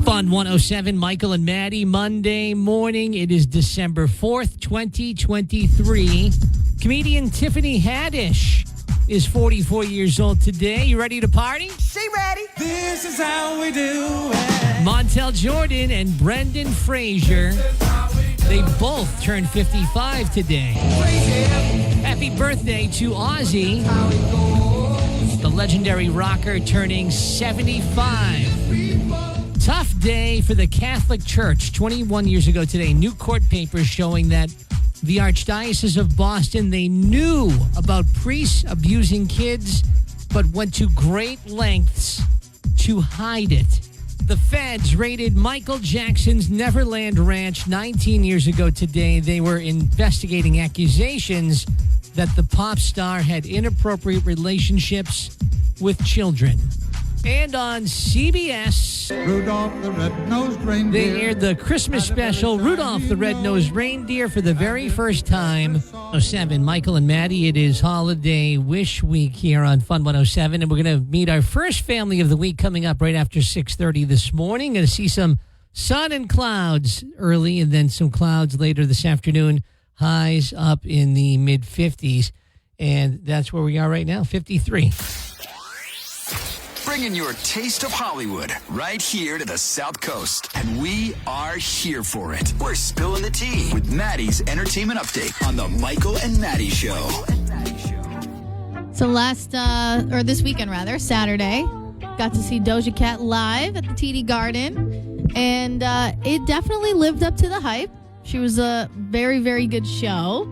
Fun 107, Michael and Maddie, Monday morning. It is December 4th, 2023. Comedian Tiffany Haddish is 44 years old today. You ready to party? She ready. This is how we do it. Montel Jordan and Brendan Fraser, they both turned 55 today. Happy birthday to Ozzy, the legendary rocker, turning 75. Tough day for the Catholic Church. 21 years ago today, new court papers showing that the Archdiocese of Boston, they knew about priests abusing kids, but went to great lengths to hide it. The feds raided Michael Jackson's Neverland Ranch 19 years ago today. They were investigating accusations that the pop star had inappropriate relationships with children. And on CBS, Rudolph the Red-Nosed Reindeer. they aired the Christmas special, Rudolph the Red-Nosed Reindeer, for the very first time. 107, Michael and Maddie, it is Holiday Wish Week here on Fun 107, and we're going to meet our first family of the week coming up right after 6:30 this morning. Going to see some sun and clouds early, and then some clouds later this afternoon. Highs up in the mid-50s, and that's where we are right now, 53. Bringing your taste of Hollywood right here to the South Coast. And we are here for it. We're spilling the tea with Maddie's entertainment update on the Michael and Maddie Show. So this weekend rather, Saturday, got to see Doja Cat live at the TD Garden. And it definitely lived up to the hype. She was a very, very good show.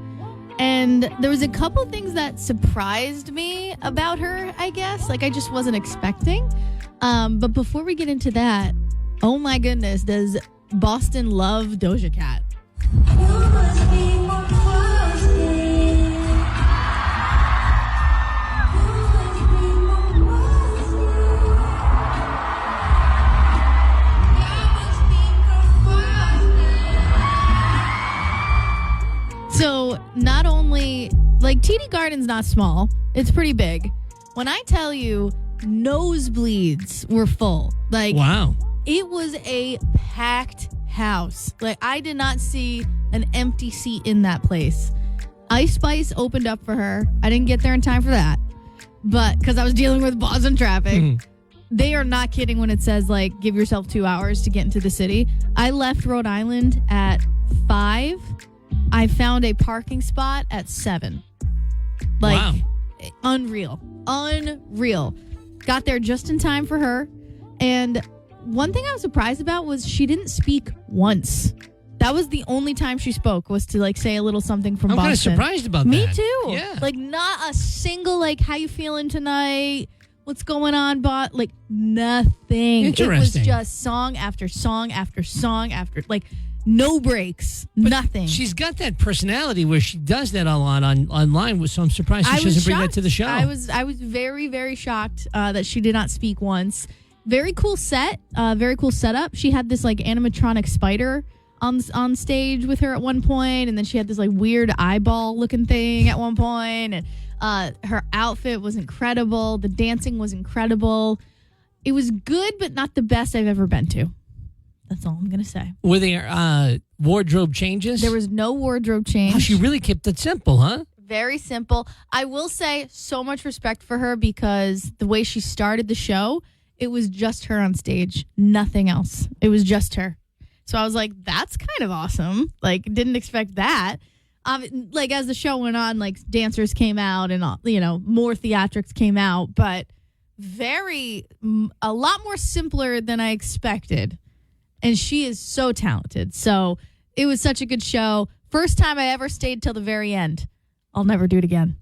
And there was a couple things that surprised me about her, I guess. Like, I just wasn't expecting. But before we get into that, oh my goodness, does Boston love Doja Cat? So not only, like, TD Garden's not small, it's pretty big. When I tell you nosebleeds were full, like, Wow. it was a packed house. Like, I did not see an empty seat in that place. Ice Spice opened up for her. I didn't get there in time for that, but because I was dealing with Boston traffic. They are not kidding when it says, like, give yourself 2 hours to get into the city. I left Rhode Island at 5. I found a parking spot at 7. Like, Wow. Unreal. Got there just in time for her. And one thing I was surprised about was she didn't speak once. That was the only time she spoke, was to, like, say a little something from I'm Boston. kind of surprised about Me that. too. Yeah. Like, not a single, like, how you feeling tonight? What's going on, bot? Like, nothing. Interesting. It was just song after song after song after, like, no breaks, nothing. She's got that personality where she does that a lot online, so I'm surprised she doesn't bring that to the show. I was very, very shocked that she did not speak once. Very cool set, very cool setup. She had this, like, animatronic spider on stage with her at one point, and then she had this, like, weird eyeball looking thing at one point, and her outfit was incredible. The dancing was incredible. It was good, but not the best I've ever been to. That's all I'm going to say. Were there wardrobe changes? There was no wardrobe change. Oh, she really kept it simple, huh? Very simple. I will say so much respect for her because the way she started the show, it was just her on stage. Nothing else. It was just her. So I was like, that's kind of awesome. Like, didn't expect that. Like, as the show went on, like, dancers came out and, more theatrics came out. But a lot more simpler than I expected. And she is so talented. So it was such a good show. First time I ever stayed till the very end. I'll never do it again.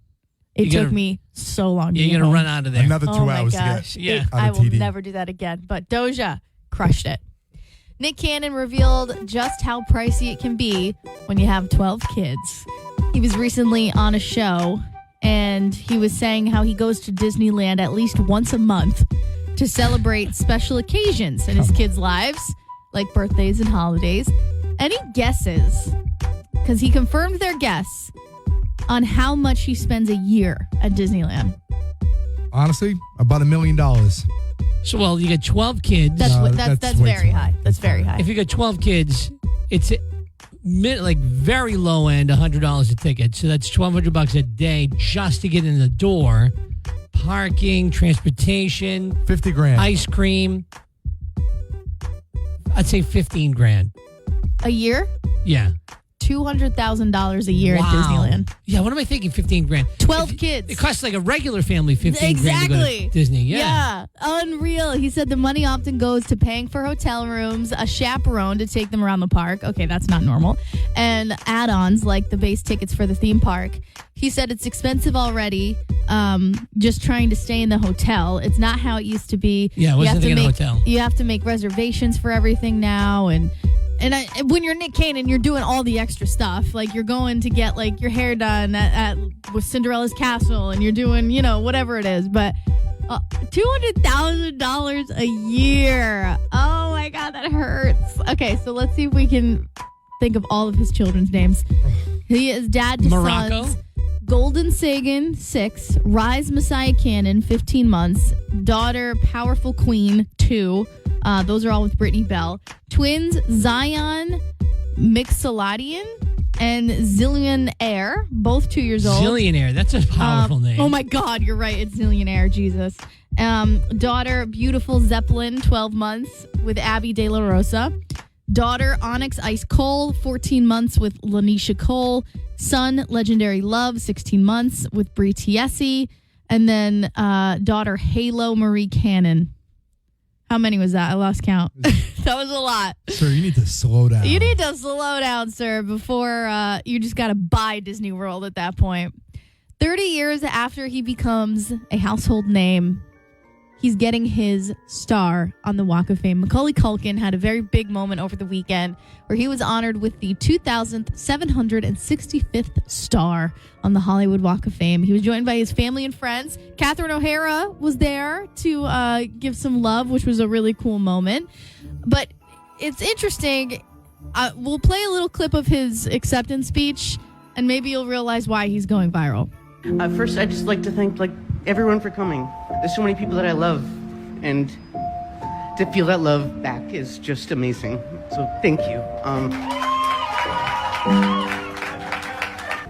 It took me so long to get You're going to home. run out of there. Another 2 Oh my hours gosh. to Yeah. get I out of will TD. never do that again. But Doja crushed it. Nick Cannon revealed just how pricey it can be when you have 12 kids. He was recently on a show, and he was saying how he goes to Disneyland at least once a month to celebrate special occasions in his kids' lives, like birthdays and holidays. Any guesses? Because he confirmed their guess on how much he spends a year at Disneyland. Honestly, about $1 million. So, well, you got 12 kids. That's No, that's that's way very too high. high. That's very high. If you got 12 kids, it's like very low end, $100 a ticket. So that's $1,200 a day just to get in the door. Parking, transportation, $50,000. ice cream. I'd say $15,000. A year? Yeah. $200,000 a year at Disneyland. Yeah, what am I thinking? $15,000. 12 kids. It costs like a regular family $15,000 to go Exactly. to Disney. Yeah. Unreal. He said the money often goes to paying for hotel rooms, a chaperone to take them around the park. Okay, that's not normal. And add-ons like the base tickets for the theme park. He said it's expensive already, just trying to stay in the hotel. It's not how it used to be. Yeah, I wasn't thinking hotel. You have to make reservations for everything now, and when you're Nick Cannon, you're doing all the extra stuff. Like you're going to get like your hair done with Cinderella's Castle, and you're doing whatever it is. But $200,000 a year. Oh my God, that hurts. Okay, so let's see if we can think of all of his children's names. He is dad to Morocco? sons. Golden Sagan, 6. Rise Messiah Cannon, 15 months. Daughter Powerful Queen, 2. Those are all with Brittany Bell. Twins Zion Mixoladian and Zillionaire, both 2 years old. Zillionaire. That's a powerful name. Oh my God, you're right. It's Zillionaire, Jesus. Daughter Beautiful Zeppelin, 12 months with Abby De La Rosa. Daughter Onyx Ice Cole, 14 months with Lanisha Cole. Son Legendary Love, 16 months with Brie Tiesi. And then daughter Halo Marie Cannon. How many was that? I lost count. That was a lot. Sir, you need to slow down. You need to slow down, sir, before you just got to buy Disney World at that point. 30 years after he becomes a household name, he's getting his star on the Walk of Fame. Macaulay Culkin had a very big moment over the weekend where he was honored with the 2,765th star on the Hollywood Walk of Fame. He was joined by his family and friends. Catherine O'Hara was there to give some love, which was a really cool moment. But it's interesting. We'll play a little clip of his acceptance speech, and maybe you'll realize why he's going viral. First, I'd just like to thank everyone for coming. There's so many people that I love, and to feel that love back is just amazing. So thank you.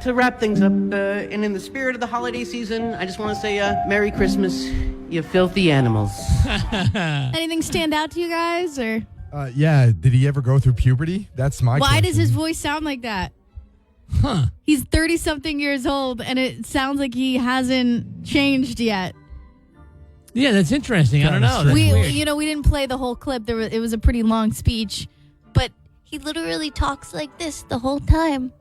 To wrap things up, and in the spirit of the holiday season, I just want to say Merry Christmas, you filthy animals. Anything stand out to you guys, or Yeah, did he ever go through puberty? That's my why question. does his voice sound like that? Huh. He's 30-something years old, and it sounds like he hasn't changed yet. Yeah, that's interesting. I don't know. That's We weird. we didn't play the whole clip. It was a pretty long speech, but he literally talks like this the whole time.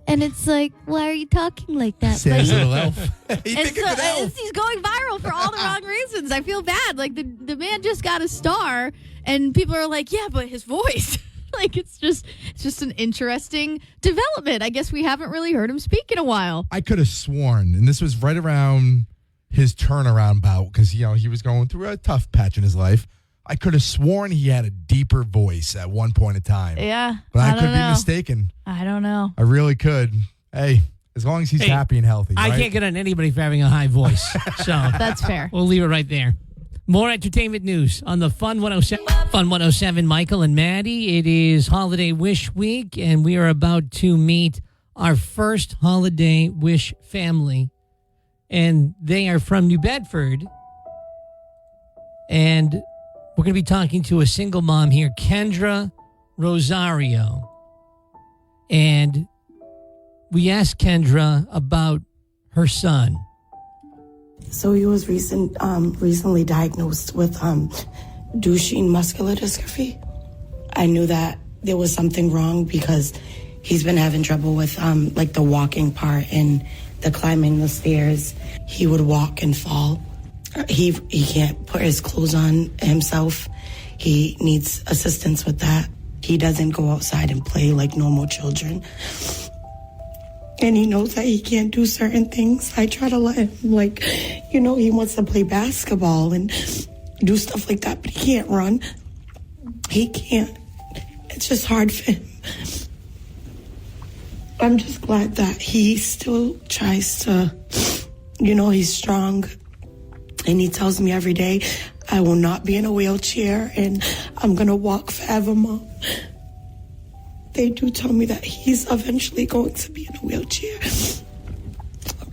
And it's like, why are you talking like that? Sam's Like, little elf. He and think so, it's an elf. he's going viral for all the wrong reasons. I feel bad. Like the man just got a star, and people are like, yeah, but his voice. Like it's just an interesting development. I guess we haven't really heard him speak in a while. I could have sworn, and this was right around his turnaround bout, because he was going through a tough patch in his life. I could have sworn he had a deeper voice at one point in time. Yeah, But I don't could be know. mistaken. I don't know. I really could. Hey, as long as he's Hey, happy and healthy. I right? can't get on anybody for having a high voice. So That's fair. we'll leave it right there. More entertainment news on the Fun 107. Fun 107, Michael and Maddie. It is Holiday Wish Week, and we are about to meet our first Holiday Wish family. And they are from New Bedford. And we're going to be talking to a single mom here, Kendra Rosario. And we asked Kendra about her son. So he was recently diagnosed with Duchenne muscular dystrophy. I knew that there was something wrong because he's been having trouble with like the walking part and the climbing the stairs. He would walk and fall. He can't put his clothes on himself. He needs assistance with that. He doesn't go outside and play like normal children. And he knows that he can't do certain things. I try to let him, he wants to play basketball and do stuff like that, but he can't run. He can't. It's just hard for him. I'm just glad that he still tries to, he's strong. And he tells me every day, I will not be in a wheelchair, and I'm going to walk forever, Mom. They do tell me that he's eventually going to be in a wheelchair.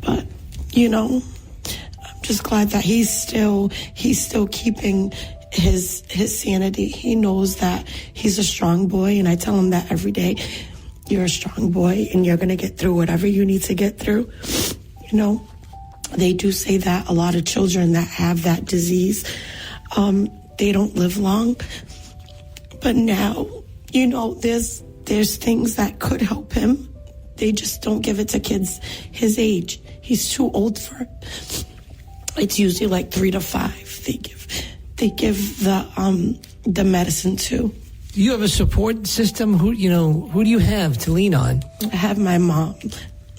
But, I'm just glad that he's still keeping his sanity. He knows that he's a strong boy, and I tell him that every day. You're a strong boy, and you're going to get through whatever you need to get through. They do say that a lot of children that have that disease, they don't live long. But now, there's things that could help him. They just don't give it to kids his age. He's too old for it. It's usually like 3 to 5 they give the medicine to. Do you have a support system? Who do you have to lean on? I have my mom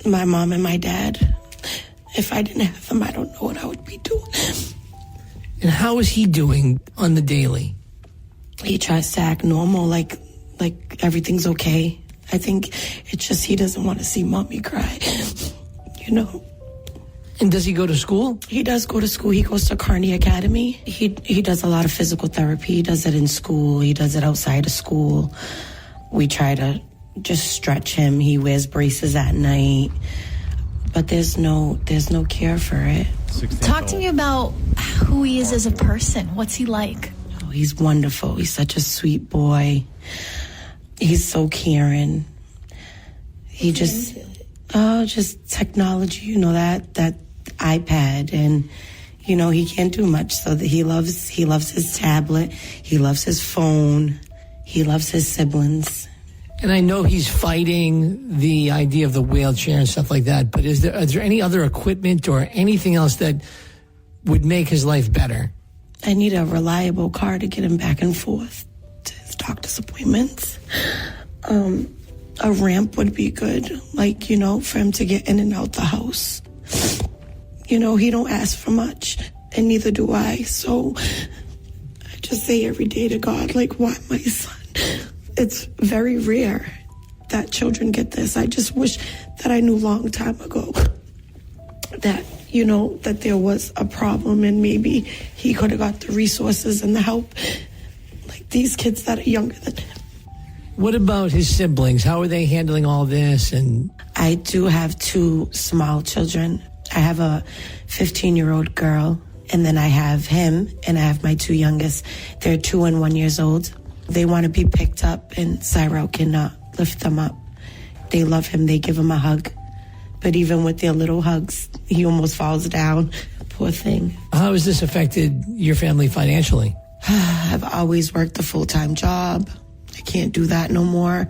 and my dad. If I didn't have them, I don't know what I would be doing. And how is he doing on the daily? He tries to act normal, like everything's okay. I think it's just he doesn't want to see Mommy cry, And does he go to school? He does go to school. He goes to Carney Academy. He does a lot of physical therapy. He does it in school. He does it outside of school. We try to just stretch him. He wears braces at night. But there's no cure for it. Talk to me about who he is as a person. What's he like? Oh, he's wonderful. He's such a sweet boy. He's so caring. He just technology, that iPad, and he can't do much. So that he loves his tablet. He loves his phone. He loves his siblings. And I know he's fighting the idea of the wheelchair and stuff like that, but is there any other equipment or anything else that would make his life better? I need a reliable car to get him back and forth to his doctor's appointments. A ramp would be good, for him to get in and out the house. He don't ask for much, and neither do I. So I just say every day to God, why my son? It's very rare that children get this. I just wish that I knew a long time ago that, that there was a problem and maybe he could have got the resources and the help like these kids that are younger than him. What about his siblings? How are they handling all this? And I do have 2 small children. I have a 15-year-old girl, and then I have him, and I have my 2 youngest. They're 2 and 1 years old. They want to be picked up, and Cyril cannot lift them up. They love him. They give him a hug. But even with their little hugs, he almost falls down. Poor thing. How has this affected your family financially? I've always worked a full-time job. I can't do that no more.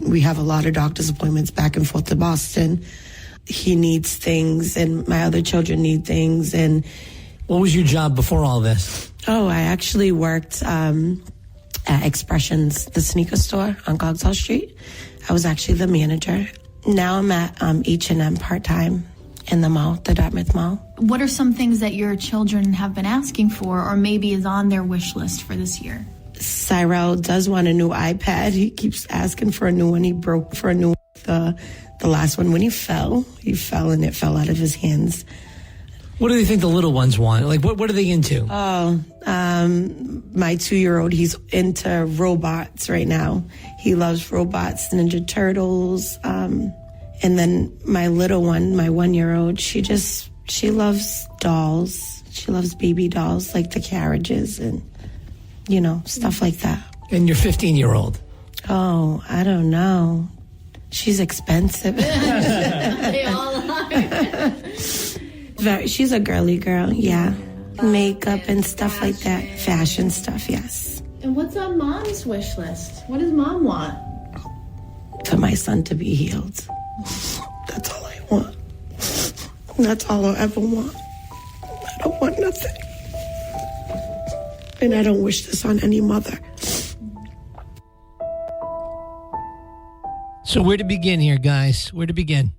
We have a lot of doctor's appointments back and forth to Boston. He needs things, and my other children need things. And what was your job before all this? Oh, I actually worked at Expressions, the sneaker store on Cogswell Street. I was actually the manager. Now I'm at H&M part-time in the mall, the Dartmouth Mall. What are some things that your children have been asking for or maybe is on their wish list for this year? Cyril does want a new iPad. He keeps asking for a new one. He broke for a new one. The last one when he fell and it fell out of his hands. What do they think the little ones want? What are they into? Oh, my 2-year-old, he's into robots right now. He loves robots, Ninja Turtles. And then my little one, my 1-year-old, she loves dolls. She loves baby dolls, like the carriages and, stuff like that. And your 15-year-old? Oh, I don't know. She's expensive. They all are. She's a girly girl, yeah. Makeup and stuff like that. Fashion stuff, yes. And what's on Mom's wish list? What does Mom want? For my son to be healed. That's all I want. That's all I'll ever want. I don't want nothing. And I don't wish this on any mother. So where to begin here, guys? Where to begin?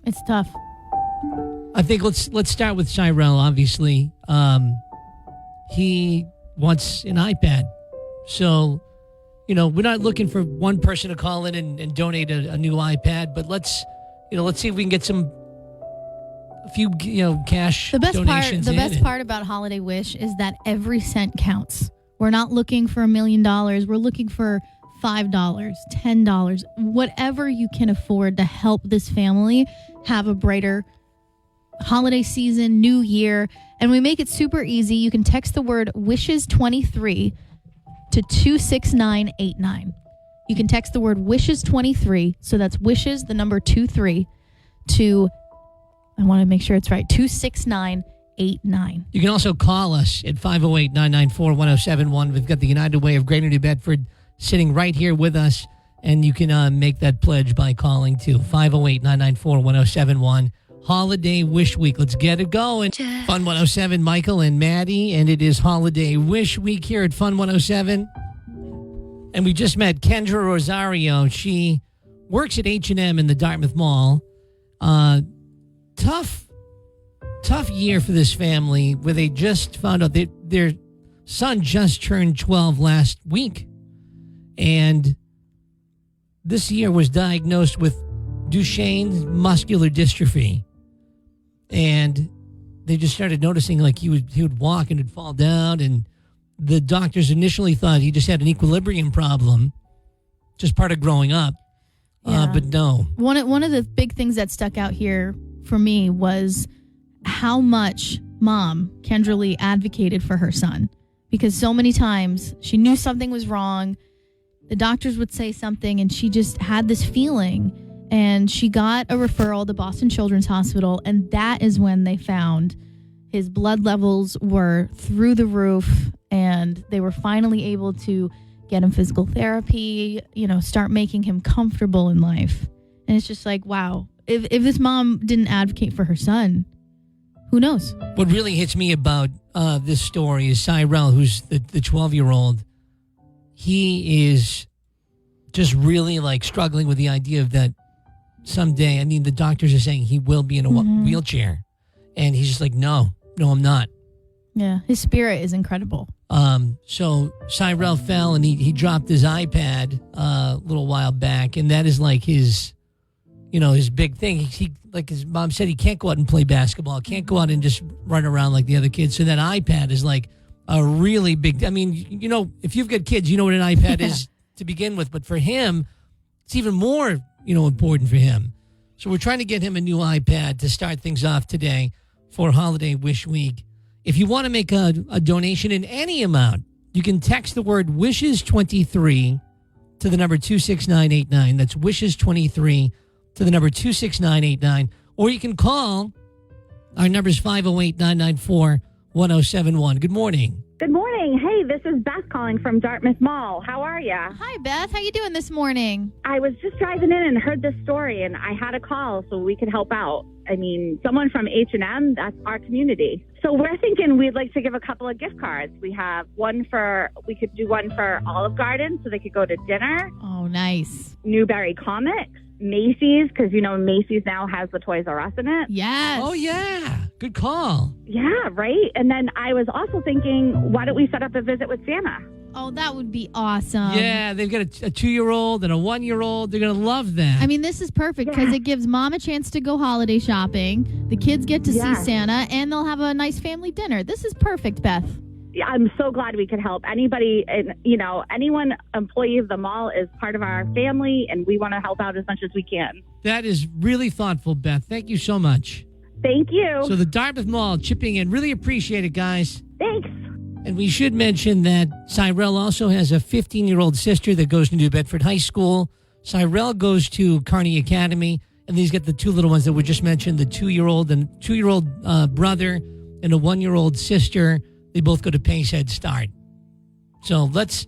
It's tough. I think let's start with Cyril, obviously. He wants an iPad. So, we're not looking for one person to call in and donate a new iPad, but let's see if we can get some a few, cash The best donations. part about Holiday Wish is that every cent counts. We're not looking for $1 million. We're looking for $5, $10, whatever you can afford to help this family have a brighter holiday season, new year. And we make it super easy. You can text the word WISHES23 to 26989. You can text the word WISHES23. So that's wishes, the number 23 to, I want to make sure it's right, 26989. You can also call us at 508-994-1071. We've got the United Way of Greater New Bedford sitting right here with us, and you can make that pledge by calling to 508-994-1071. Holiday Wish Week. Let's get it going. Fun 107, Michael and Maddie, and it is Holiday Wish Week here at Fun 107. And we just met Kendra Rosario. She works at H&M in the Dartmouth Mall. Tough year for this family where they just found out that their son just turned 12 last week. And this year was diagnosed with Duchenne muscular dystrophy. And they just started noticing like he would walk and it'd fall down. And the doctors initially thought he just had an equilibrium problem, just part of growing up. Yeah. But no. One of the big things that stuck out here for me was how much Mom, Kendra Lee, advocated for her son. Because so many times she knew something was wrong. The doctors would say something and she just had this feeling. And she got a referral to Boston Children's Hospital. And that is when they found his blood levels were through the roof. And they were finally able to get him physical therapy, start making him comfortable in life. And it's just like, wow, if this mom didn't advocate for her son, who knows? What really hits me about this story is Cyrell, who's the 12-year-old. He is just really like struggling with the idea of that someday. I mean, the doctors are saying he will be in a wheelchair. And he's just like, no, I'm not. Yeah, his spirit is incredible. So Cyrell fell and he dropped his iPad a little while back, and that is like his big thing. He like his mom said, he can't go out and play basketball, can't go out and just run around like the other kids. So that iPad is like a really big. I mean, if you've got kids, you know what an iPad is to begin with, but for him, it's even more important for him. So we're trying to get him a new iPad to start things off today for Holiday Wish Week. If you want to make a donation in any amount, you can text the word WISHES23 to the number 26989. That's WISHES23 to the number 26989. Or you can call. Our number is 508-994-1071. Good morning. Good morning. Hey, this is Beth calling from Dartmouth Mall. How are you? Hi, Beth. How you doing this morning? I was just driving in and heard this story, and I had a call so we could help out. I mean, someone from H&M, that's our community. So we're thinking we'd like to give a couple of gift cards. We could do one for Olive Garden so they could go to dinner. Oh, nice. Newberry Comics, Macy's, because, Macy's now has the Toys R Us in it. Yes. Oh, yeah. Good call. Yeah, right? And then I was also thinking, why don't we set up a visit with Santa? Oh, that would be awesome. Yeah, they've got a 2-year-old and a 1-year-old. They're going to love that. I mean, this is perfect because it gives Mom a chance to go holiday shopping. The kids get to see Santa, and they'll have a nice family dinner. This is perfect, Beth. Yeah, I'm so glad we could help. Anybody, anyone employee of the mall is part of our family, and we want to help out as much as we can. That is really thoughtful, Beth. Thank you so much. Thank you. So the Dartmouth Mall chipping in. Really appreciate it, guys. Thanks. And we should mention that Cyrell also has a 15-year-old sister that goes to New Bedford High School. Cyrell goes to Kearney Academy, and he's got the two little ones that we just mentioned, the 2-year-old brother and a 1-year-old sister. They both go to Pace Head Start. So let's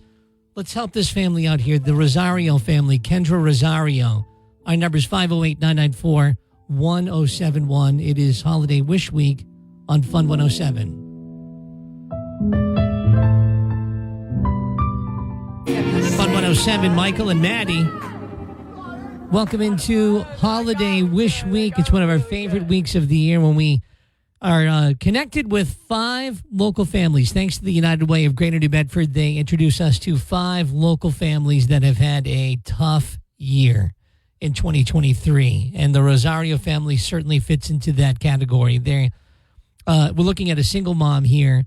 help this family out here, the Rosario family, Kendra Rosario. Our number is 508-994-1071. It is Holiday Wish Week on Fun 107. Fun 107, Michael and Maddie. Welcome into Holiday Wish Week. It's one of our favorite weeks of the year when we are connected with 5 local families. Thanks to the United Way of Greater New Bedford, they introduce us to 5 local families that have had a tough year. in 2023. And the Rosario family certainly fits into that category. We're looking at a single mom here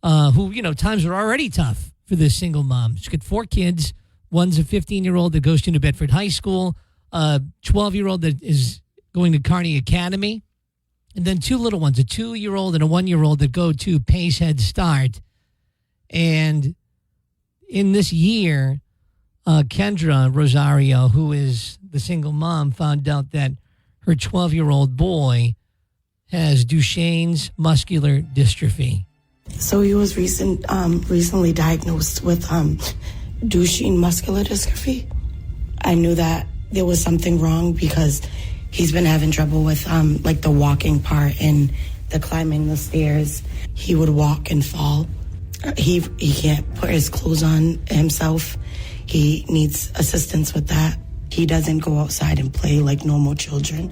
who, times are already tough for this single mom. She's got 4 kids. One's a 15-year-old that goes to New Bedford High School, a 12-year-old that is going to Kearney Academy, and then 2 little ones, a 2-year-old and a 1-year-old that go to Pace Head Start. And in this year, Kendra Rosario, who is the single mom, found out that her 12-year-old boy has Duchenne's muscular dystrophy. So he was recently diagnosed with Duchenne muscular dystrophy. I knew that there was something wrong because he's been having trouble with like the walking part and the climbing the stairs. He would walk and fall. He can't put his clothes on himself. He needs assistance with that. He doesn't go outside and play like normal children.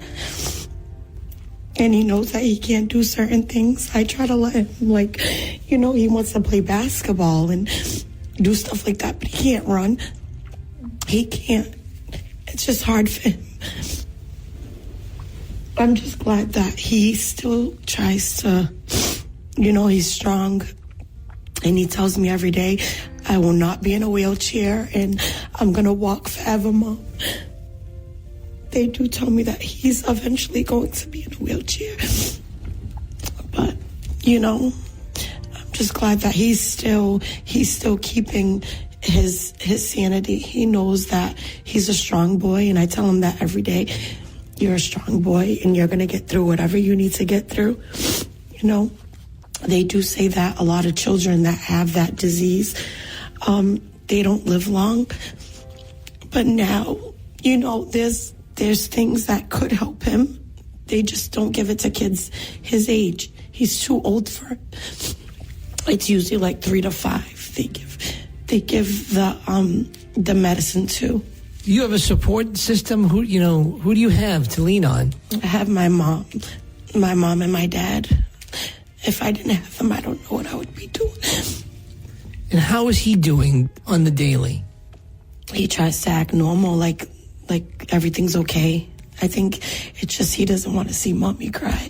And he knows that he can't do certain things. I try to let him, he wants to play basketball and do stuff like that, but he can't run. He can't. It's just hard for him. I'm just glad that he still tries to, he's strong. And he tells me every day, I will not be in a wheelchair and I'm going to walk forever, Mom. They do tell me that he's eventually going to be in a wheelchair. But, I'm just glad that he's still keeping his sanity. He knows that he's a strong boy, and I tell him that every day. You're a strong boy and you're going to get through whatever you need to get through. They do say that a lot of children that have that disease, they don't live long. But now, there's things that could help him. They just don't give it to kids his age. He's too old for it. It's usually like 3 to 5. They give the medicine to. Do you have a support system? Who do you have to lean on? I have my mom and my dad. If I didn't have them, I don't know what I would be doing. And how is he doing on the daily? He tries to act normal, like everything's okay. I think it's just he doesn't want to see Mommy cry,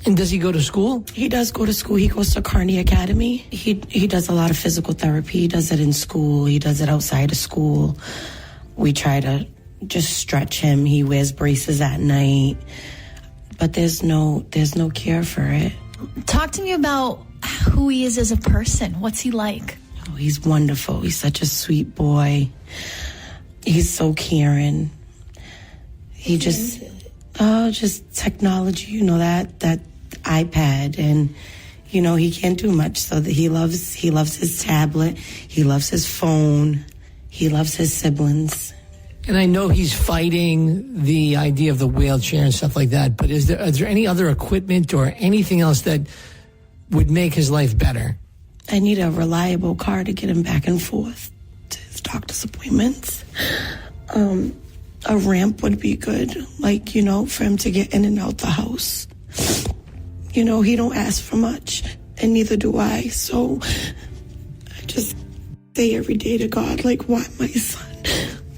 And does he go to school? He does go to school. He goes to Kearney Academy. He does a lot of physical therapy. He does it in school. He does it outside of school. We try to just stretch him. He wears braces at night. But there's no cure for it. Talk to me about who he is as a person. What's he like? Oh, he's wonderful. He's such a sweet boy. He's so caring. He just technology, that iPad, and he can't do much. So that he loves his tablet. He loves his phone. He loves his siblings. And I know he's fighting the idea of the wheelchair and stuff like that, but is there any other equipment or anything else that would make his life better? I need a reliable car to get him back and forth to his doctor's appointments. A ramp would be good, for him to get in and out the house. He don't ask for much, and neither do I. So I just say every day to God, why my son?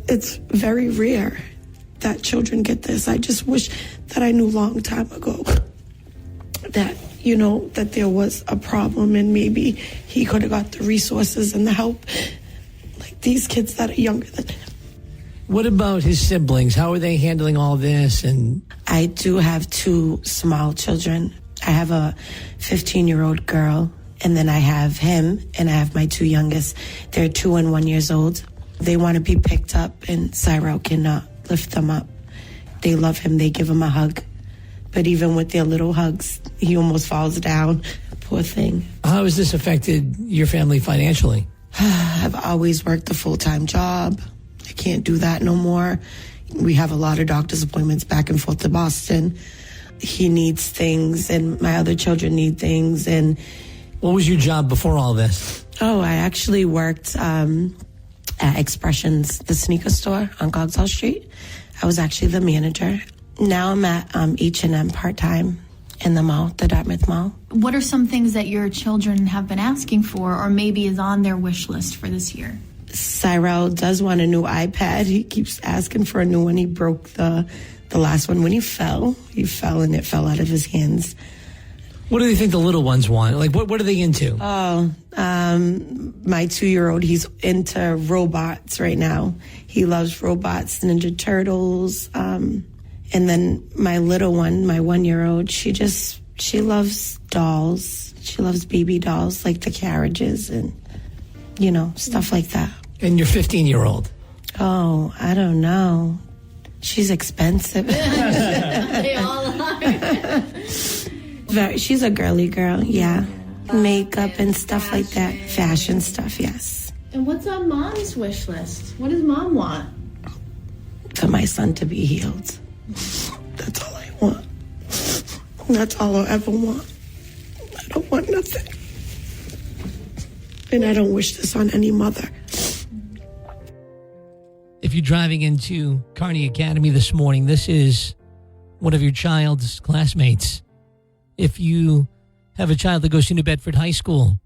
It's very rare that children get this. I just wish that I knew a long time ago that, that there was a problem and maybe he could have got the resources and the help like these kids that are younger than him. What about his siblings? How are they handling all this? And I do have 2 small children. I have a 15-year-old girl, and then I have him, and I have my 2 youngest. They're 2 and 1 years old. They want to be picked up, and Cyril cannot lift them up. They love him. They give him a hug. But even with their little hugs, he almost falls down. Poor thing. How has this affected your family financially? I've always worked a full-time job. I can't do that no more. We have a lot of doctor's appointments back and forth to Boston. He needs things, and my other children need things. And what was your job before all this? Oh, I actually worked at Expressions, the sneaker store on Cogswell Street. I was actually the manager. Now I'm at H&M part-time in the mall, the Dartmouth Mall. What are some things that your children have been asking for or maybe is on their wish list for this year? Cyril does want a new iPad. He keeps asking for a new one. He broke the last one when he fell. He fell and it fell out of his hands. What do you think the little ones want? Like, what are they into? Oh, my 2-year-old, he's into robots right now. He loves robots, Ninja Turtles. And then my little one, my 1-year-old, she loves dolls. She loves baby dolls, like the carriages and, stuff like that. And your 15-year-old? Oh, I don't know. She's expensive. They all are. She's a girly girl, yeah. Makeup and stuff like that. Fashion stuff, yes. And what's on Mom's wish list? What does Mom want? For my son to be healed. That's all I want. That's all I'll ever want. I don't want nothing. And I don't wish this on any mother. If you're driving into Kearney Academy this morning, this is one of your child's classmates. If you have a child that goes to New Bedford High School,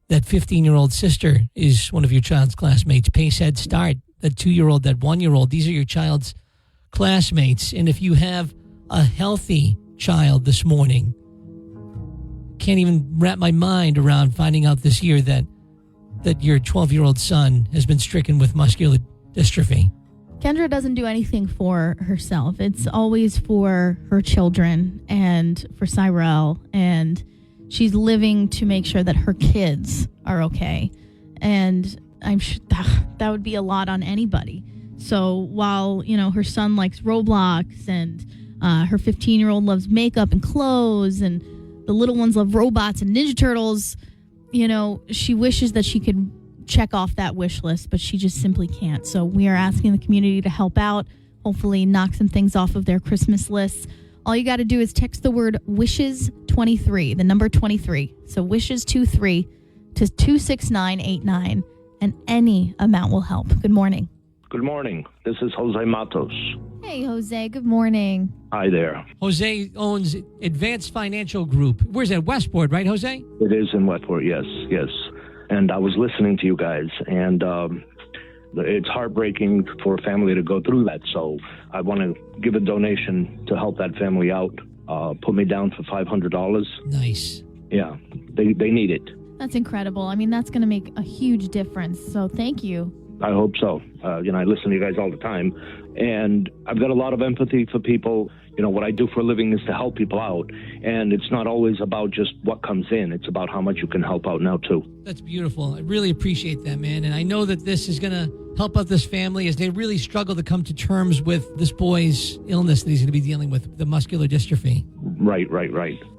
that 15-year-old sister is one of your child's classmates. Pace Head Start, that 2-year-old, that 1-year-old, these are your child's classmates. And if you have a healthy child this morning, can't even wrap my mind around finding out this year that your 12-year-old son has been stricken with muscular dystrophy. Kendra doesn't do anything for herself. It's always for her children and for Cyril. And she's living to make sure that her kids are okay. And I'm sure that would be a lot on anybody. So while, her son likes Roblox and her 15-year-old loves makeup and clothes and the little ones love robots and Ninja Turtles, she wishes that she could check off that wish list, but she just simply can't. So we are asking the community to help out, hopefully knock some things off of their Christmas lists. All you got to do is text the word WISHES23, the number 23. So WISHES23 to 26989, and any amount will help. Good morning. Good morning. This is Jose Matos. Hey, Jose. Good morning. Hi there. Jose owns Advanced Financial Group. Where's that? Westport, right, Jose? It is in Westport, yes. And I was listening to you guys, and it's heartbreaking for a family to go through that. So I want to give a donation to help that family out. Put me down for $500. Nice. Yeah, they need it. That's incredible. I mean, that's going to make a huge difference. So thank you. I hope so. I listen to you guys all the time, and I've got a lot of empathy for people. What I do for a living is to help people out, and it's not always about just what comes in. It's about how much you can help out now, too. That's beautiful. I really appreciate that, man. And I know that this is going to help out this family as they really struggle to come to terms with this boy's illness that he's going to be dealing with, the muscular dystrophy. Right.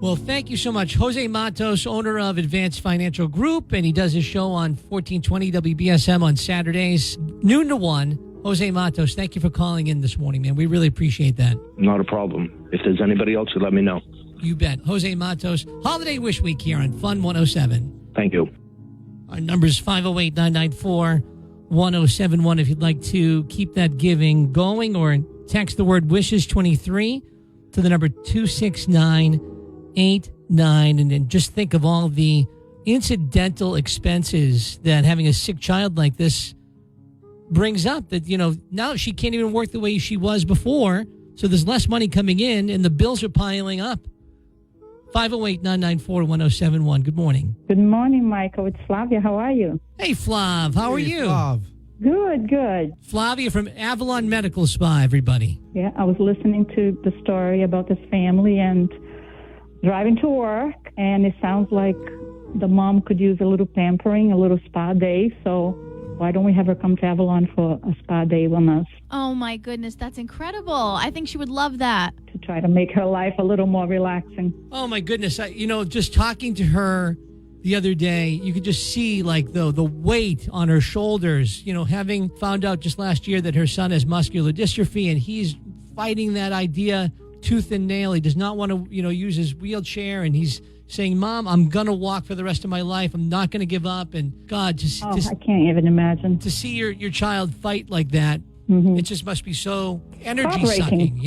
Well, thank you so much. Jose Matos, owner of Advanced Financial Group, and he does his show on 1420 WBSM on Saturdays, noon to 1. Jose Matos, thank you for calling in this morning, man. We really appreciate that. Not a problem. If there's anybody else, let me know. You bet. Jose Matos, Holiday Wish Week here on Fun 107. Thank you. Our number is 508-994-1071 if you'd like to keep that giving going, or text the word WISHES23 to the number 26989. And then just think of all the incidental expenses that having a sick child like this brings up, that now she can't even work the way she was before, so there's less money coming in and the bills are piling up. 508-994-1071. Good morning. Good morning, Michael. It's Flavia. How are you? Hey, Flav. How are you? Flav. Good. Flavia from Avalon Medical Spa, everybody. Yeah, I was listening to the story about this family and driving to work, and it sounds like the mom could use a little pampering, a little spa day, so why don't we have her come to Avalon for a spa day with us? Oh, my goodness. That's incredible. I think she would love that. To try to make her life a little more relaxing. Oh, my goodness. Just talking to her the other day, you could just see the weight on her shoulders, having found out just last year that her son has muscular dystrophy, and he's fighting that idea tooth and nail. He does not want to, use his wheelchair, and he's saying, Mom, I'm going to walk for the rest of my life. I'm not going to give up. And God, I can't even imagine. To see your child fight like that, It just must be so energy sucking,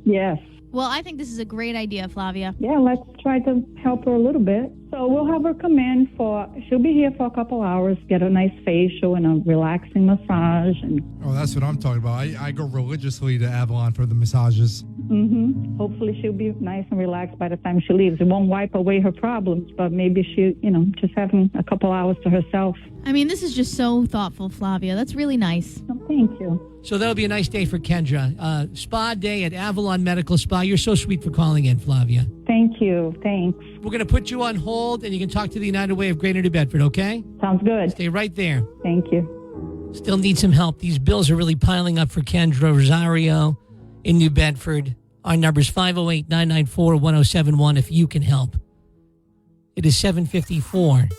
Yes. Well, I think this is a great idea, Flavia. Yeah, let's try to help her a little bit. So we'll have her come in she'll be here for a couple hours, get a nice facial and a relaxing massage. Oh, that's what I'm talking about. I go religiously to Avalon for the massages. Hopefully she'll be nice and relaxed by the time she leaves. It won't wipe away her problems, but maybe she, just having a couple hours to herself. I mean, this is just so thoughtful, Flavia. That's really nice. Oh, thank you. So that'll be a nice day for Kendra. Spa day at Avalon Medical Spa. You're so sweet for calling in, Flavia. Thank you. Thanks. We're going to put you on hold, and you can talk to the United Way of Greater New Bedford, okay? Sounds good. Stay right there. Thank you. Still need some help. These bills are really piling up for Kendra Rosario in New Bedford. Our number is 508-994-1071 if you can help. It is 7:54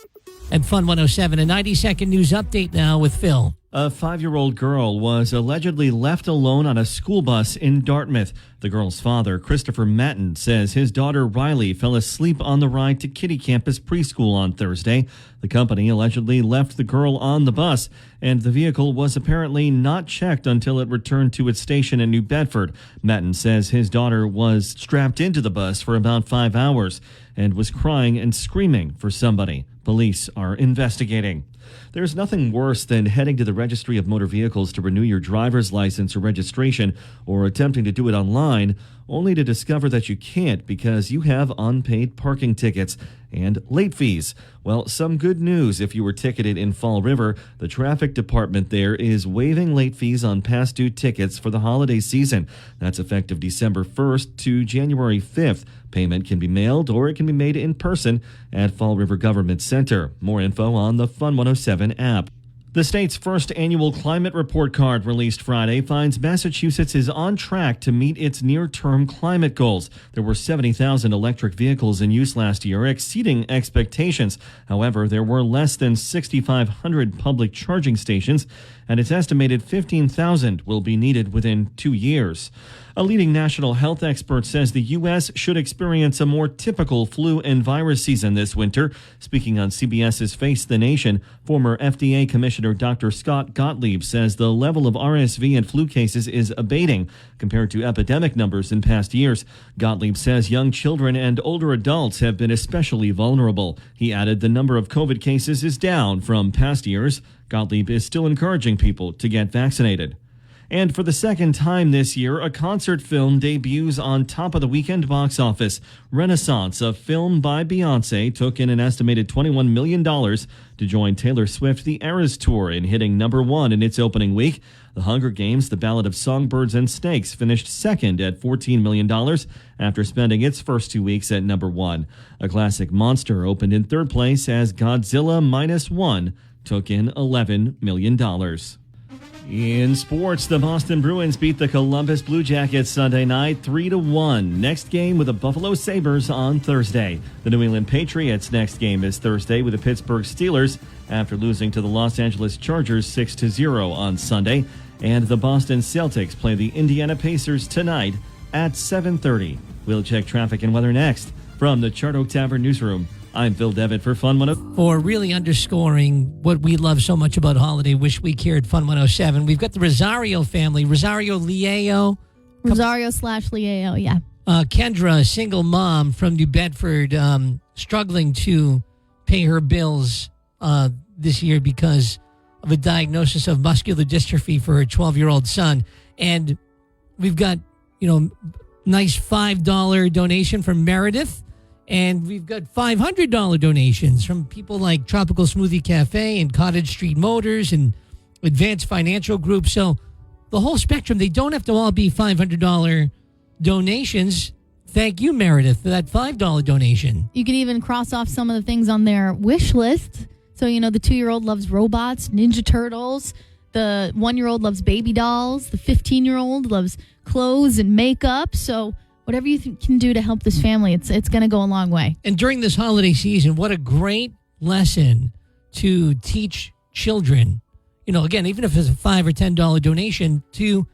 at Fun 107. A 90-second news update now with Phil. A 5-year-old girl was allegedly left alone on a school bus in Dartmouth. The girl's father, Christopher Matten, says his daughter Riley fell asleep on the ride to Kitty Campus Preschool on Thursday. The company allegedly left the girl on the bus, and the vehicle was apparently not checked until it returned to its station in New Bedford. Matten says his daughter was strapped into the bus for about 5 hours and was crying and screaming for somebody. Police are investigating. There's nothing worse than heading to the Registry of Motor Vehicles to renew your driver's license or registration, or attempting to do it online, only to discover that you can't because you have unpaid parking tickets and late fees. Well, some good news if you were ticketed in Fall River. The traffic department there is waiving late fees on past due tickets for the holiday season. That's effective December 1st to January 5th. Payment can be mailed or it can be made in person at Fall River Government Center. More info on the Fun 107 app. The state's first annual climate report card released Friday finds Massachusetts is on track to meet its near-term climate goals. There were 70,000 electric vehicles in use last year, exceeding expectations. However, there were less than 6,500 public charging stations, and it's estimated 15,000 will be needed within 2 years. A leading national health expert says the U.S. should experience a more typical flu and virus season this winter. Speaking on CBS's Face the Nation, former FDA Commissioner Dr. Scott Gottlieb says the level of RSV and flu cases is abating compared to epidemic numbers in past years. Gottlieb says young children and older adults have been especially vulnerable. He added the number of COVID cases is down from past years. Gottlieb is still encouraging people to get vaccinated. And for the second time this year, a concert film debuts on top of the weekend box office. Renaissance, a film by Beyonce, took in an estimated $21 million to join Taylor Swift The Eras Tour in hitting #1 in its opening week. The Hunger Games, The Ballad of Songbirds and Snakes, finished second at $14 million after spending its first 2 weeks at #1. A classic monster opened in third place as Godzilla -1 took in $11 million. In sports, the Boston Bruins beat the Columbus Blue Jackets Sunday night 3-1. Next game with the Buffalo Sabres on Thursday. The New England Patriots' next game is Thursday with the Pittsburgh Steelers after losing to the Los Angeles Chargers 6-0 on Sunday. And the Boston Celtics play the Indiana Pacers tonight at 7:30. We'll check traffic and weather next. From the Chart Oak Tavern Newsroom, I'm Phil Devitt for Fun 107. For really underscoring what we love so much about Holiday Wish Week here at Fun 107, we've got the Rosario family. Rosario Liao. Rosario/Liao, yeah. Kendra, a single mom from New Bedford, struggling to pay her bills this year because of a diagnosis of muscular dystrophy for her 12-year-old son. And we've got, nice $5 donation from Meredith. And we've got $500 donations from people like Tropical Smoothie Cafe and Cottage Street Motors and Advanced Financial Group. So the whole spectrum, they don't have to all be $500 donations. Thank you, Meredith, for that $5 donation. You can even cross off some of the things on their wish list. So, the 2-year-old loves robots, Ninja Turtles. The 1-year-old loves baby dolls. The 15-year-old loves clothes and makeup. So whatever you can do to help this family, it's going to go a long way. And during this holiday season, what a great lesson to teach children. Again, even if it's a $5 or $10 donation, to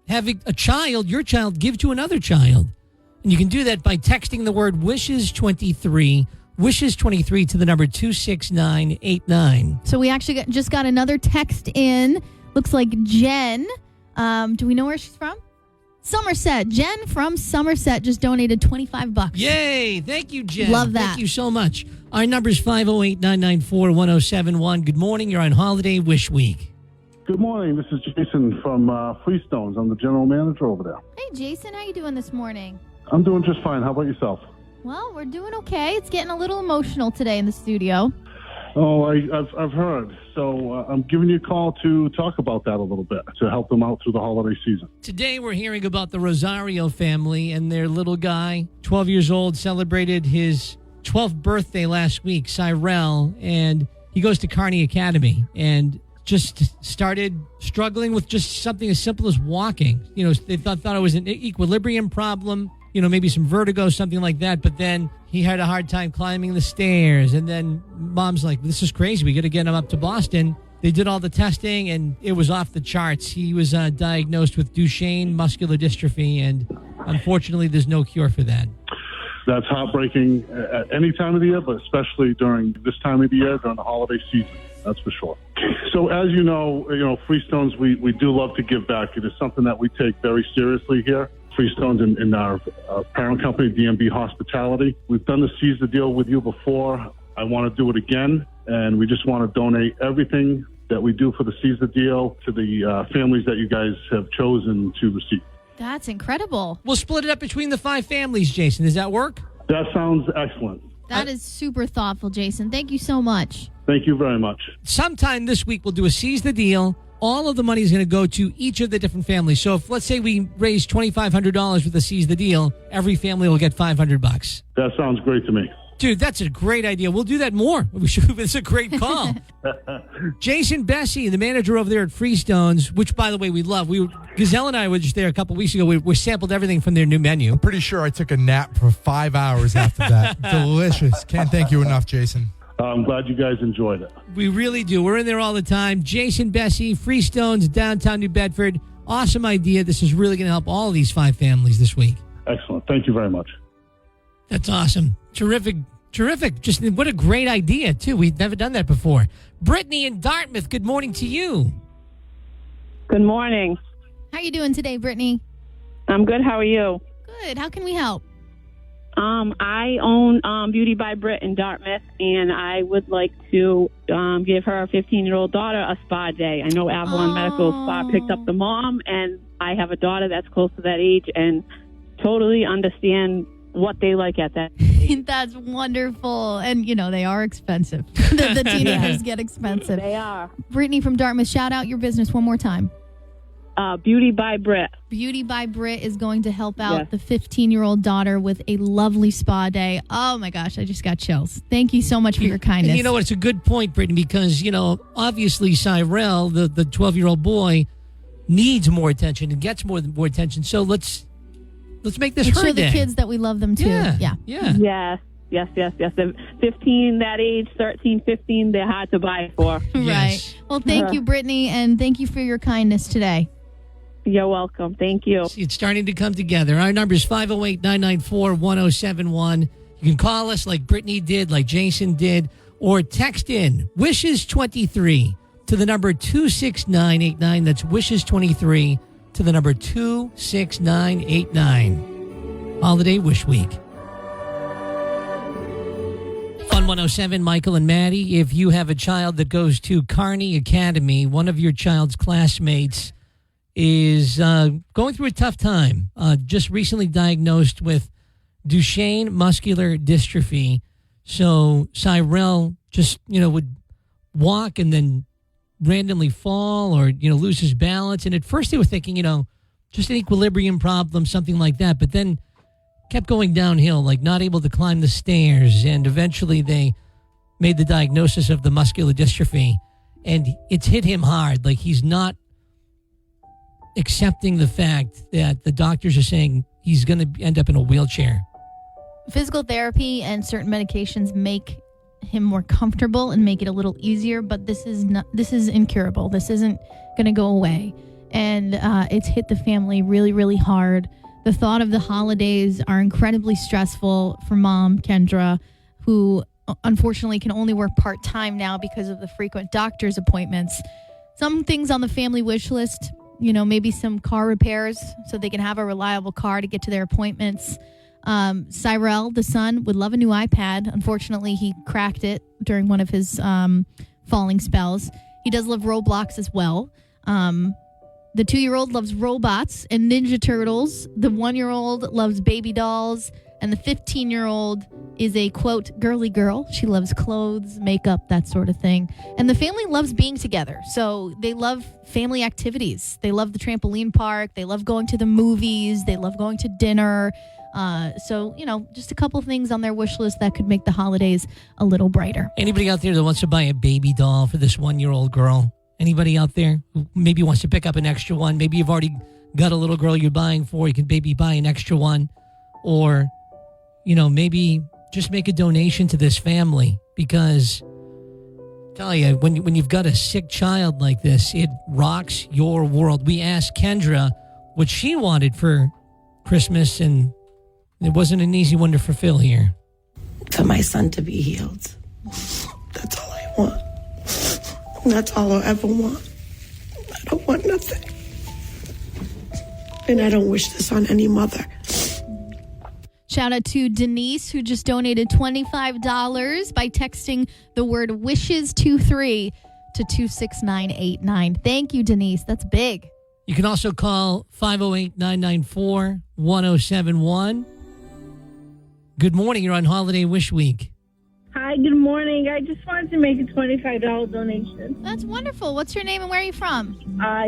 have your child give to another child. And you can do that by texting the word wishes23 to the number 26989. So we actually just got another text in. Looks like Jen. Do we know where she's from? Somerset. Jen from Somerset just donated $25. Yay. Thank you, Jen. Love that. Thank you so much. Our number is 508-994-1071. Good morning. You're on Holiday Wish Week. Good morning. This is Jason from Freestones. I'm the general manager over there. Hey, Jason, how you doing this morning? I'm doing just fine. How about yourself? Well, we're doing okay. It's getting a little emotional today in the studio. Oh, I've heard. So I'm giving you a call to talk about that a little bit, to help them out through the holiday season. Today we're hearing about the Rosario family and their little guy, 12 years old, celebrated his 12th birthday last week, Cyrell, and he goes to Kearney Academy and just started struggling with just something as simple as walking. You know, they thought it was an equilibrium problem, you know, maybe some vertigo, something like that. But then he had a hard time climbing the stairs. And then mom's like, this is crazy. We got to get him up to Boston. They did all the testing and it was off the charts. He was diagnosed with Duchenne muscular dystrophy. And unfortunately, there's no cure for that. That's heartbreaking at any time of the year, but especially during this time of the year, during the holiday season. That's for sure. So as you know, Freestones, we do love to give back. It is something that we take very seriously here. Freestones in our parent company, DMB Hospitality. We've done the Seize the Deal with you before. I want to do it again, and we just want to donate everything that we do for the Seize the Deal to the families that you guys have chosen to receive. That's incredible. We'll split it up between the 5 families, Jason. Does that work? That sounds excellent. That is super thoughtful, Jason. Thank you so much. Thank you very much. Sometime this week, we'll do a Seize the Deal. All of the money is going to go to each of the different families. So if, let's say, we raise $2,500 with the Seize the Deal, every family will get $500. That sounds great to me. Dude, that's a great idea. We'll do that more. It's a great call. Jason Bessie, the manager over there at Freestones, which, by the way, we love. Gazelle and I were just there a couple weeks ago. We sampled everything from their new menu. I'm pretty sure I took a nap for 5 hours after that. Delicious. Can't thank you enough, Jason. I'm glad you guys enjoyed it. We really do. We're in there all the time. Jason Bessie, Freestones, downtown New Bedford. Awesome idea. This is really going to help all of these 5 families this week. Excellent. Thank you very much. That's awesome. Terrific. Just what a great idea, too. We've never done that before. Brittany in Dartmouth, good morning to you. Good morning. How are you doing today, Brittany? I'm good. How are you? Good. How can we help? I own Beauty by Britt in Dartmouth, and I would like to give her 15-year-old daughter a spa day. I know Avalon Medical Spa picked up the mom, and I have a daughter that's close to that age and totally understand what they like at that age. That's wonderful. And, they are expensive. the teenagers get expensive. They are. Brittany from Dartmouth, shout out your business one more time. Beauty by Britt. Beauty by Britt is going to help out the 15-year-old daughter with a lovely spa day. Oh, my gosh, I just got chills. Thank you so much for your kindness. And you know what? It's a good point, Brittany, because, obviously Cyrell, the 12-year-old boy, needs more attention and gets more attention. So let's make this her show day. The kids that we love them, too. Yeah. Yes. The 15, that age, 13, 15, they're hard to buy for. Right. Well, thank you, Brittany, and thank you for your kindness today. You're welcome. Thank you. It's starting to come together. Our number is 508-994-1071. You can call us like Brittany did, like Jason did, or text in Wishes23 to the number 26989. That's Wishes23 to the number 26989. Holiday Wish Week. On 107, Michael and Maddie, if you have a child that goes to Kearney Academy, one of your child's classmates is going through a tough time, just recently diagnosed with Duchenne muscular dystrophy. So Cyrell just, would walk and then randomly fall or, lose his balance. And at first they were thinking, just an equilibrium problem, something like that. But then kept going downhill, like not able to climb the stairs. And eventually they made the diagnosis of the muscular dystrophy. And it's hit him hard. Like he's not accepting the fact that the doctors are saying he's going to end up in a wheelchair. Physical therapy and certain medications make him more comfortable and make it a little easier, but this is incurable. This isn't going to go away. And it's hit the family really, really hard. The thought of the holidays are incredibly stressful for mom, Kendra, who unfortunately can only work part-time now because of the frequent doctor's appointments. Some things on the family wish list, maybe some car repairs so they can have a reliable car to get to their appointments. Cyrell, the son, would love a new iPad. Unfortunately, he cracked it during one of his falling spells. He does love Roblox as well. The 2-year-old loves robots and Ninja Turtles. The 1-year-old loves baby dolls. And the 15-year-old is a, quote, girly girl. She loves clothes, makeup, that sort of thing. And the family loves being together. So they love family activities. They love the trampoline park. They love going to the movies. They love going to dinner. So, just a couple things on their wish list that could make the holidays a little brighter. Anybody out there that wants to buy a baby doll for this 1-year-old girl? Anybody out there who maybe wants to pick up an extra one? Maybe you've already got a little girl you're buying for. You can maybe buy an extra one. Or, maybe just make a donation to this family. Because, I tell you, when you've got a sick child like this, it rocks your world. We asked Kendra what she wanted for Christmas, and it wasn't an easy one to fulfill here. For my son to be healed. That's all I want. That's all I'll ever want. I don't want nothing. And I don't wish this on any mother. Shout out to Denise, who just donated $25 by texting the word wishes23 to 26989. Thank you, Denise. That's big. You can also call 508-994-1071. Good morning. You're on Holiday Wish Week. Hi, good morning. I just wanted to make a $25 donation. That's wonderful. What's your name and where are you from?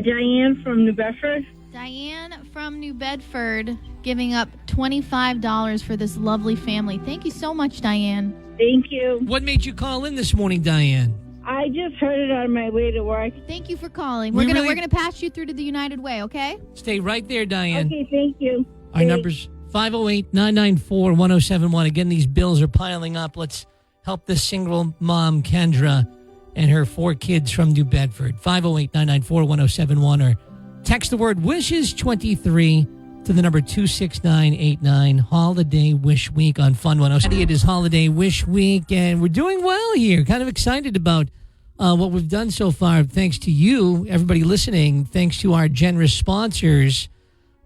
Diane from New Bedford. Diane from New Bedford giving up $25 for this lovely family. Thank you so much, Diane. Thank you. What made you call in this morning, Diane? I just heard it on my way to work. Thank you for calling. We're gonna pass you through to the United Way, okay? Stay right there, Diane. Okay, thank you. Our number's 508-994-1071. Again, these bills are piling up. Let's help this single mom, Kendra, and her 4 kids from New Bedford. 508-994-1071 or text the word wishes23 to the number 26989. Holiday Wish Week on Fun 107. It is Holiday Wish Week, and we're doing well here. Kind of excited about what we've done so far. Thanks to you, everybody listening. Thanks to our generous sponsors,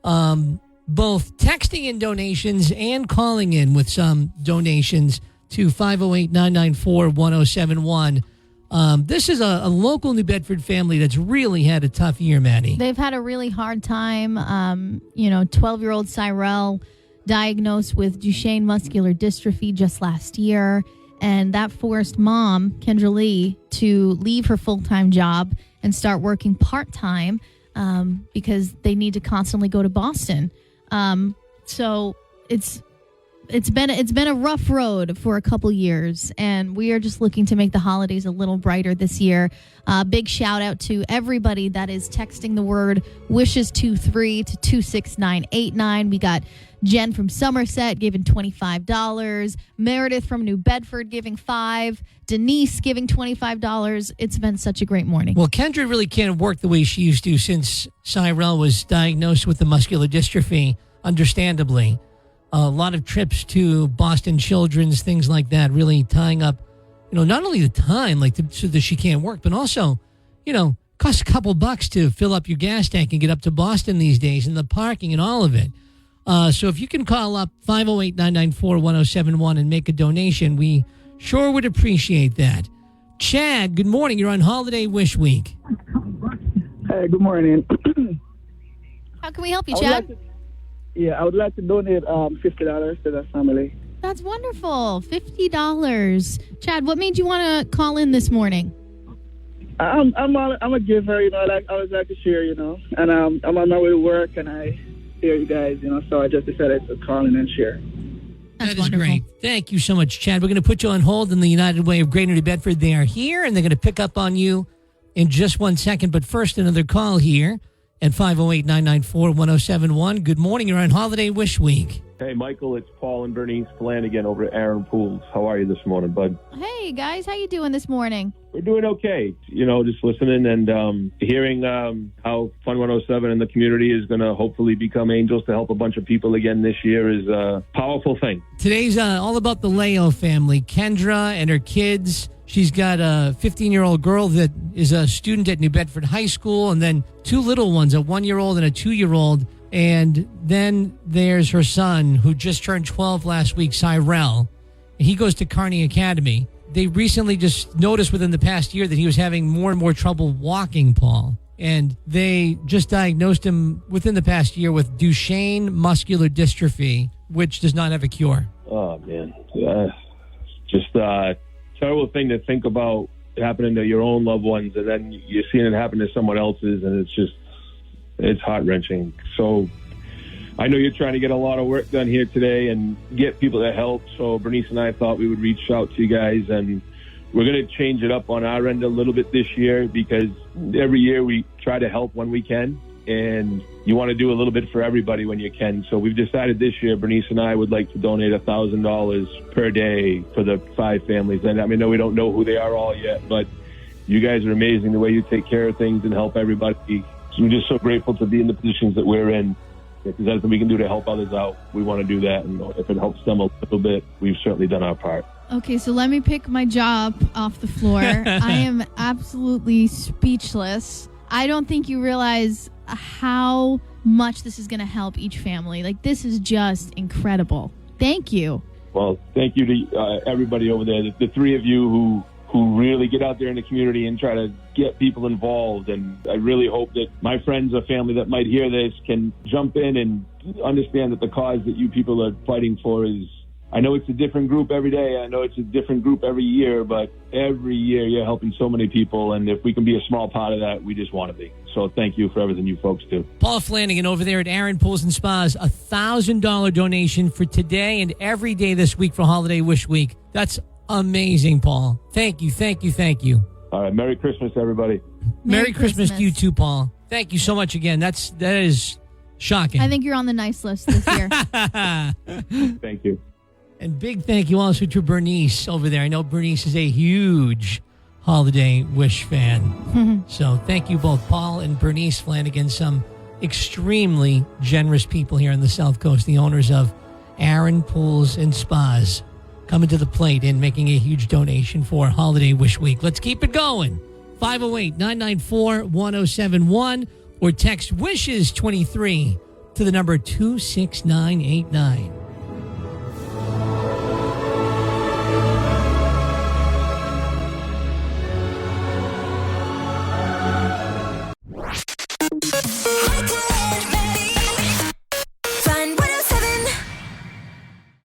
both texting in donations and calling in with some donations to 508-994-1071. This is a local New Bedford family that's really had a tough year, Maddie. They've had a really hard time. 12-year-old Cyrell diagnosed with Duchenne muscular dystrophy just last year. And that forced mom, Kendra Lee, to leave her full-time job and start working part-time because they need to constantly go to Boston. So it's been a rough road for a couple years, and we are just looking to make the holidays a little brighter this year. Big shout out to everybody that is texting the word wishes23 to 26989. We got Jen from Somerset giving $25, Meredith from New Bedford giving $5, Denise giving $25. It's been such a great morning. Well, Kendra really can't work the way she used to since Cyrell was diagnosed with the muscular dystrophy, understandably. A lot of trips to Boston Children's, things like that, really tying up, not only the time, so that she can't work, but also, costs a couple bucks to fill up your gas tank and get up to Boston these days, and the parking and all of it. So if you can call up 508-994-1071 and make a donation, we sure would appreciate that. Chad, good morning. You're on Holiday Wish Week. Hey, good morning. How can we help you, Chad? I would like to donate $50 to the family. That's wonderful. $50. Chad, what made you want to call in this morning? I'm a giver, I always like to share, and I'm on my way to work and I hear you guys, so I just decided to call in and share. That is great. Thank you so much, Chad. We're going to put you on hold in the United Way of Greater New Bedford. They are here, and they're going to pick up on you in just 1 second. But first, another call here at 508-994-1071. Good morning. You're on Holiday Wish Week. Hey, Michael, it's Paul and Bernice Flanagan over at Aaron Pools. How are you this morning, bud? Hey, guys. How you doing this morning? We're doing okay. Just listening and hearing how Fun 107 and the community is going to hopefully become angels to help a bunch of people again this year is a powerful thing. Today's all about the Leo family. Kendra and her kids. She's got a 15-year-old girl that is a student at New Bedford High School, and then 2 little ones, a 1-year-old and a 2-year-old. And then there's her son, who just turned 12 last week, Cyrell. He goes to Kearney Academy. They recently just noticed within the past year that he was having more and more trouble walking, Paul. And they just diagnosed him within the past year with Duchenne muscular dystrophy, which does not have a cure. Oh, man. Just a terrible thing to think about happening to your own loved ones, and then you're seeing it happen to someone else's, and it's heart-wrenching. So I know you're trying to get a lot of work done here today and get people to help. So Bernice and I thought we would reach out to you guys, and we're going to change it up on our end a little bit this year, because every year we try to help when we can, and you want to do a little bit for everybody when you can. So we've decided this year, Bernice and I would like to donate $1,000 per day for the 5 families. And I mean, we don't know who they are all yet, but you guys are amazing the way you take care of things and help everybody. So we're just so grateful to be in the positions that we're in. If there's anything we can do to help others out, we want to do that. And if it helps them a little bit, we've certainly done our part. Okay, so let me pick my jaw up off the floor. I am absolutely speechless. I don't think you realize how much this is going to help each family. Like, this is just incredible. Thank you. Well, thank you to everybody over there, the 3 of you who really get out there in the community and try to get people involved. And I really hope that my friends or family that might hear this can jump in and understand that the cause that you people are fighting for is, I know it's a different group every day. I know it's a different group every year, but every year you're helping so many people. And if we can be a small part of that, we just want to be. So thank you for everything you folks do. Paul Flanagan over there at Aaron Pools and Spas, $1,000 donation for today and every day this week for Holiday Wish Week. That's amazing, Paul. Thank you, thank you, thank you. All right. Merry Christmas, everybody. Merry Christmas to you too, Paul. Thank you so much again. That is shocking. I think you're on the nice list this year. Thank you. And big thank you also to Bernice over there. I know Bernice is a huge Holiday Wish fan. So thank you both, Paul and Bernice Flanagan, some extremely generous people here on the South Coast, the owners of Aaron Pools and Spas, coming to the plate and making a huge donation for Holiday Wish Week. Let's keep it going. 508-994-1071 or text WISHES23 to the number 26989.